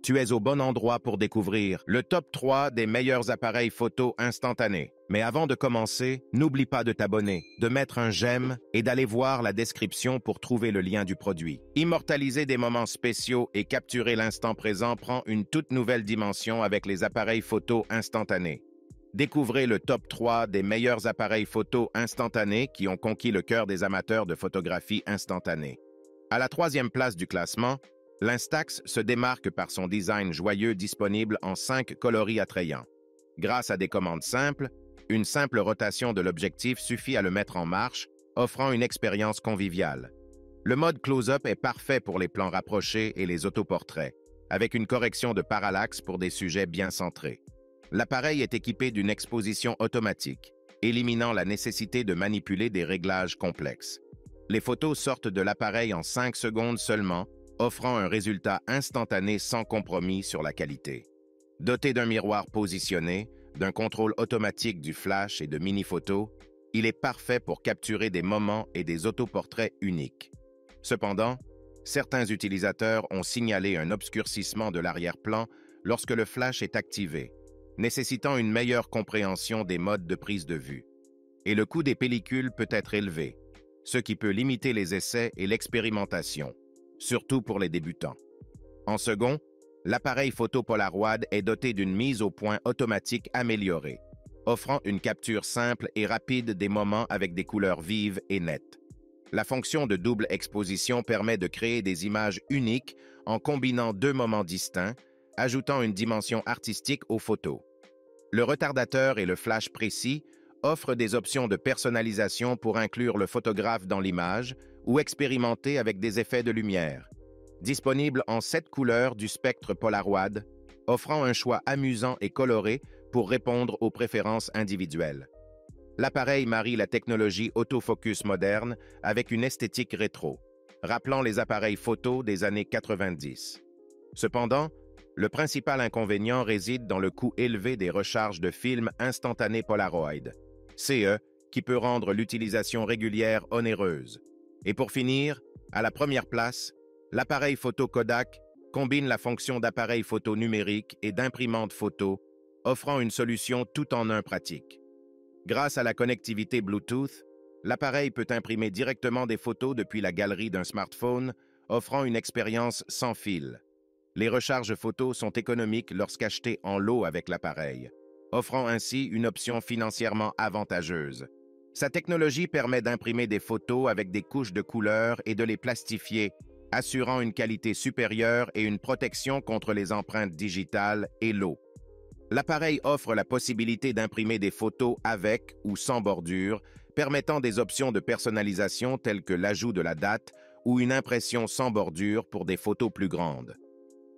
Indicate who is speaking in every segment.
Speaker 1: tu es au bon endroit pour découvrir le top 3 des meilleurs appareils photo instantanés. Mais avant de commencer, n'oublie pas de t'abonner, de mettre un j'aime et d'aller voir la description pour trouver le lien du produit. Immortaliser des moments spéciaux et capturer l'instant présent prend une toute nouvelle dimension avec les appareils photo instantanés. Découvrez le top 3 des meilleurs appareils photo instantanés qui ont conquis le cœur des amateurs de photographie instantanée. À la 3e place du classement, l'Instax se démarque par son design joyeux disponible en 5 coloris attrayants. Grâce à des commandes simples, une simple rotation de l'objectif suffit à le mettre en marche, offrant une expérience conviviale. Le mode close-up est parfait pour les plans rapprochés et les autoportraits, avec une correction de parallaxe pour des sujets bien centrés. L'appareil est équipé d'une exposition automatique, éliminant la nécessité de manipuler des réglages complexes. Les photos sortent de l'appareil en 5 secondes seulement, offrant un résultat instantané sans compromis sur la qualité. Doté d'un miroir positionné, d'un contrôle automatique du flash et de mini-photos, il est parfait pour capturer des moments et des autoportraits uniques. Cependant, certains utilisateurs ont signalé un obscurcissement de l'arrière-plan lorsque le flash est activé, nécessitant une meilleure compréhension des modes de prise de vue. Et le coût des pellicules peut être élevé, ce qui peut limiter les essais et l'expérimentation, surtout pour les débutants. En second, l'appareil photo Polaroid est doté d'une mise au point automatique améliorée, offrant une capture simple et rapide des moments avec des couleurs vives et nettes. La fonction de double exposition permet de créer des images uniques en combinant 2 moments distincts, ajoutant une dimension artistique aux photos. Le retardateur et le flash précis offrent des options de personnalisation pour inclure le photographe dans l'image ou expérimenter avec des effets de lumière. Disponible en 7 couleurs du spectre Polaroid, offrant un choix amusant et coloré pour répondre aux préférences individuelles. L'appareil marie la technologie autofocus moderne avec une esthétique rétro, rappelant les appareils photo des années 90. Cependant, le principal inconvénient réside dans le coût élevé des recharges de films instantanés Polaroid, CE, qui peut rendre l'utilisation régulière onéreuse. Et pour finir, à la première place, l'appareil photo Kodak combine la fonction d'appareil photo numérique et d'imprimante photo, offrant une solution tout en un pratique. Grâce à la connectivité Bluetooth, l'appareil peut imprimer directement des photos depuis la galerie d'un smartphone, offrant une expérience sans fil. Les recharges photos sont économiques lorsqu'achetées en lot avec l'appareil, offrant ainsi une option financièrement avantageuse. Sa technologie permet d'imprimer des photos avec des couches de couleurs et de les plastifier, assurant une qualité supérieure et une protection contre les empreintes digitales et l'eau. L'appareil offre la possibilité d'imprimer des photos avec ou sans bordure, permettant des options de personnalisation telles que l'ajout de la date ou une impression sans bordure pour des photos plus grandes.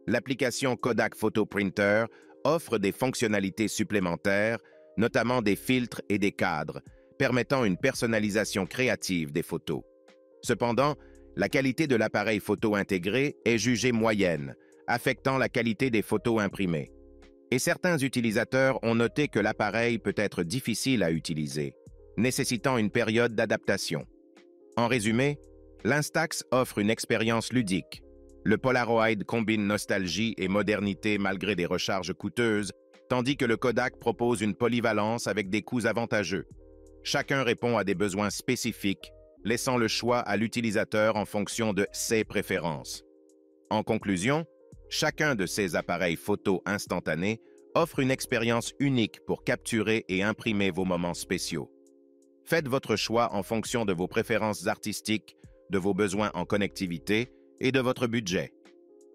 Speaker 1: L'application Kodak Photo Printer offre des fonctionnalités supplémentaires, notamment des filtres et des cadres, permettant une personnalisation créative des photos. Cependant, la qualité de l'appareil photo intégré est jugée moyenne, affectant la qualité des photos imprimées. Et certains utilisateurs ont noté que l'appareil peut être difficile à utiliser, nécessitant une période d'adaptation. En résumé, l'Instax offre une expérience ludique. Le Polaroid combine nostalgie et modernité malgré des recharges coûteuses, tandis que le Kodak propose une polyvalence avec des coûts avantageux. Chacun répond à des besoins spécifiques, laissant le choix à l'utilisateur en fonction de ses préférences. En conclusion, chacun de ces appareils photo instantanés offre une expérience unique pour capturer et imprimer vos moments spéciaux. Faites votre choix en fonction de vos préférences artistiques, de vos besoins en connectivité et de votre budget.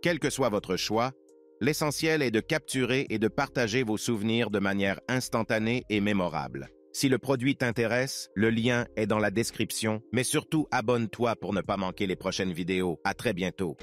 Speaker 1: Quel que soit votre choix, l'essentiel est de capturer et de partager vos souvenirs de manière instantanée et mémorable. Si le produit t'intéresse, le lien est dans la description, mais surtout abonne-toi pour ne pas manquer les prochaines vidéos. À très bientôt.